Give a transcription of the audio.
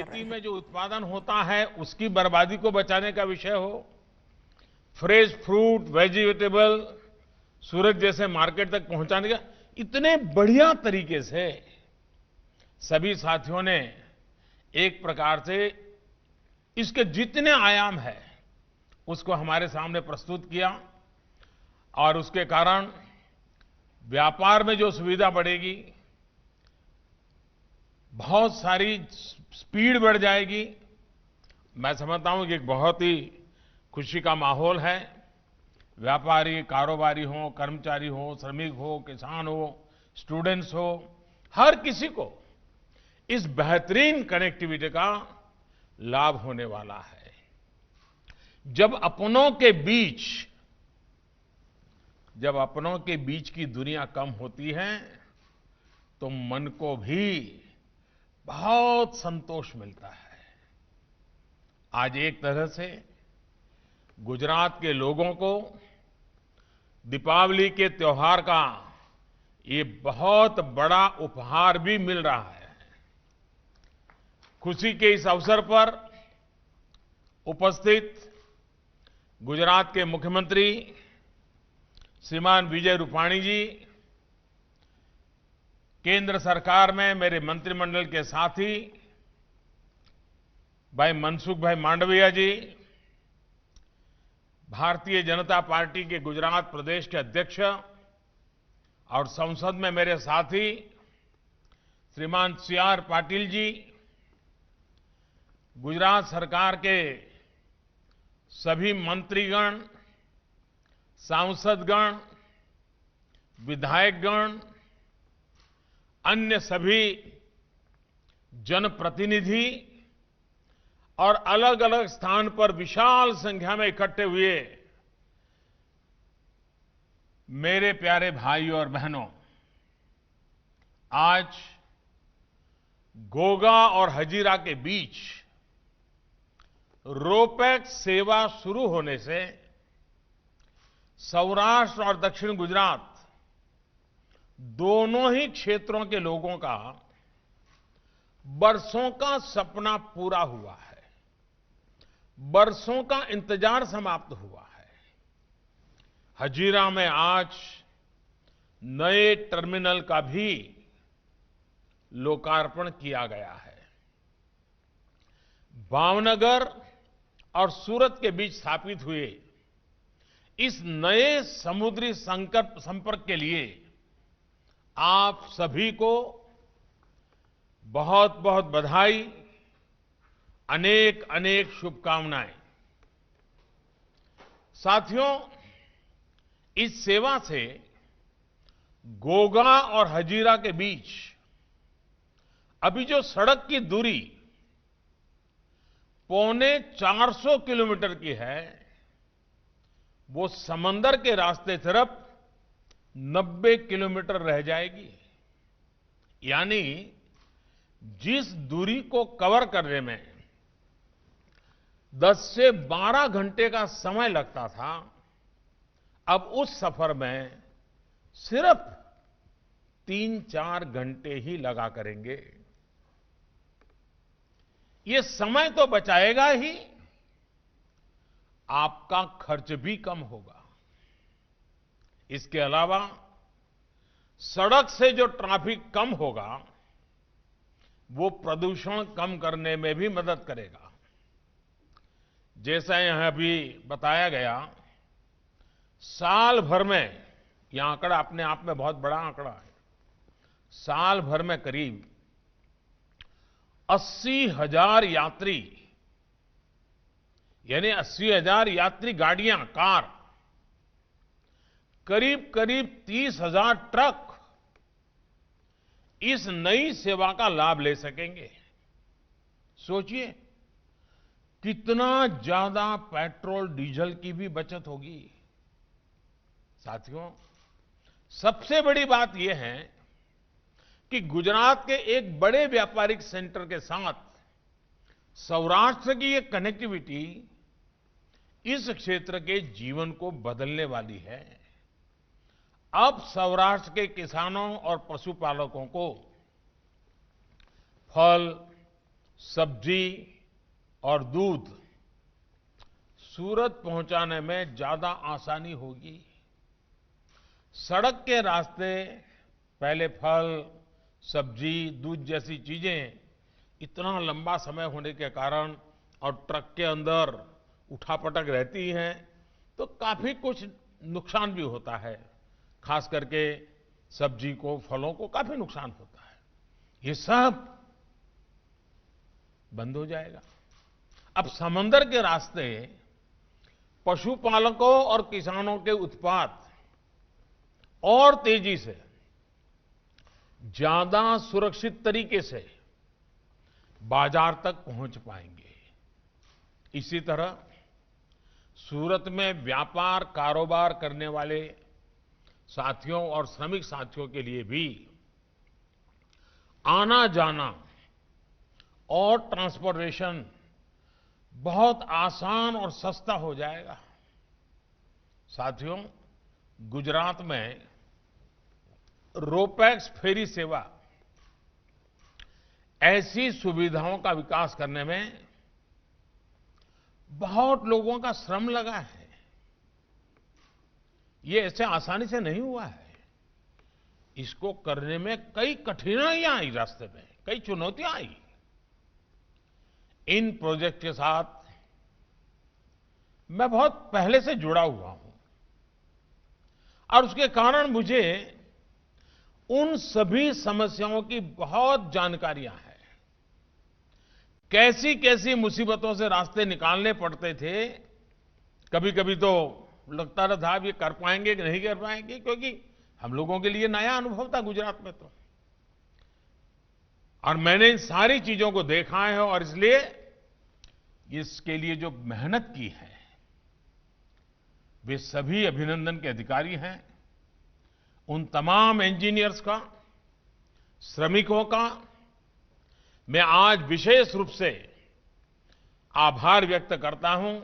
कर रहे खेती हैं। में जो उत्पादन होता है उसकी बर्बादी को बचाने का विषय हो, फ्रेश फ्रूट वेजिटेबल सूरत जैसे मार्केट तक पहुंचाने का, इतने बढ़िया तरीके से सभी साथियों ने एक प्रकार से इसके जितने आयाम हैं उसको हमारे सामने प्रस्तुत किया और उसके कारण व्यापार में जो सुविधा बढ़ेगी, बहुत सारी स्पीड बढ़ जाएगी। मैं समझता हूं कि एक बहुत ही खुशी का माहौल है। व्यापारी, कारोबारी हो, कर्मचारी हो, श्रमिक हो, किसान हो, स्टूडेंट्स हो, हर किसी को इस बेहतरीन कनेक्टिविटी का लाभ होने वाला है। जब अपनों के बीच की दूरियां कम होती हैं तो मन को भी बहुत संतोष मिलता है। आज एक तरह से गुजरात के लोगों को दीपावली के त्योहार का ये बहुत बड़ा उपहार भी मिल रहा है। खुशी के इस अवसर पर उपस्थित गुजरात के मुख्यमंत्री श्रीमान विजय रूपाणी जी, केंद्र सरकार में मेरे मंत्रिमंडल के साथी भाई मनसुख भाई मांडविया जी, भारतीय जनता पार्टी के गुजरात प्रदेश के अध्यक्ष और संसद में मेरे साथी श्रीमान सी.आर. पाटिल जी, गुजरात सरकार के सभी मंत्रीगण, सांसदगण, विधायकगण, अन्य सभी जनप्रतिनिधि और अलग अलग स्थान पर विशाल संख्या में इकट्ठे हुए मेरे प्यारे भाइयों और बहनों, आज गोगा और हजीरा के बीच रोपैक्स सेवा शुरू होने से सौराष्ट्र और दक्षिण गुजरात दोनों ही क्षेत्रों के लोगों का बरसों का सपना पूरा हुआ है, बरसों का इंतजार समाप्त हुआ है। हजीरा में आज नए टर्मिनल का भी लोकार्पण किया गया है। भावनगर और सूरत के बीच स्थापित हुए इस नए समुद्री संपर्क के लिए आप सभी को बहुत बहुत बधाई, अनेक अनेक शुभकामनाएं। साथियों, इस सेवा से गोगा और हजीरा के बीच अभी जो सड़क की दूरी 450 किलोमीटर की है, वो समंदर के रास्ते तरफ 90 किलोमीटर रह जाएगी। यानी जिस दूरी को कवर करने में 10 से 12 घंटे का समय लगता था, अब उस सफर में सिर्फ 3-4 घंटे ही लगा करेंगे। ये समय तो बचाएगा ही, आपका खर्च भी कम होगा। इसके अलावा सड़क से जो ट्रैफिक कम होगा, वो प्रदूषण कम करने में भी मदद करेगा। जैसा यहां अभी बताया गया, साल भर में, यह आंकड़ा अपने आप में बहुत बड़ा आंकड़ा है, साल भर में करीब 80,000 यात्री, यानी 80,000 यात्री गाड़ियां, कार, करीब करीब 30,000 ट्रक इस नई सेवा का लाभ ले सकेंगे। सोचिए कितना ज्यादा पेट्रोल डीजल की भी बचत होगी। साथियों, सबसे बड़ी बात यह है कि गुजरात के एक बड़े व्यापारिक सेंटर के साथ सौराष्ट्र की ये कनेक्टिविटी इस क्षेत्र के जीवन को बदलने वाली है। अब सौराष्ट्र के किसानों और पशुपालकों को फल, सब्जी और दूध सूरत पहुंचाने में ज्यादा आसानी होगी। सड़क के रास्ते पहले फल, सब्जी, दूध जैसी चीजें इतना लंबा समय होने के कारण और ट्रक के अंदर उठापटक रहती हैं, तो काफी कुछ नुकसान भी होता है। खास करके सब्जी को, फलों को काफी नुकसान होता है। ये सब बंद हो जाएगा। अब समंदर के रास्ते पशुपालकों और किसानों के उत्पाद और तेजी से, ज्यादा सुरक्षित तरीके से बाजार तक पहुंच पाएंगे। इसी तरह सूरत में व्यापार कारोबार करने वाले साथियों और श्रमिक साथियों के लिए भी आना जाना और ट्रांसपोर्टेशन बहुत आसान और सस्ता हो जाएगा। साथियों, गुजरात में रोपैक्स फेरी सेवा ऐसी सुविधाओं का विकास करने में बहुत लोगों का श्रम लगा है। ये ऐसे आसानी से नहीं हुआ है। इसको करने में कई कठिनाइयां आई, रास्ते में कई चुनौतियां आई। इन प्रोजेक्ट के साथ मैं बहुत पहले से जुड़ा हुआ हूं और उसके कारण मुझे उन सभी समस्याओं की बहुत जानकारियां हैं। कैसी कैसी मुसीबतों से रास्ते निकालने पड़ते थे। कभी कभी तो लगता था अब ये कर पाएंगे कि नहीं कर पाएंगे, क्योंकि हम लोगों के लिए नया अनुभव था गुजरात में तो। और मैंने इन सारी चीजों को देखा है और इसलिए इसके लिए जो मेहनत की है, वे सभी अभिनंदन के अधिकारी हैं। उन तमाम इंजीनियर्स का, श्रमिकों का मैं आज विशेष रूप से आभार व्यक्त करता हूं।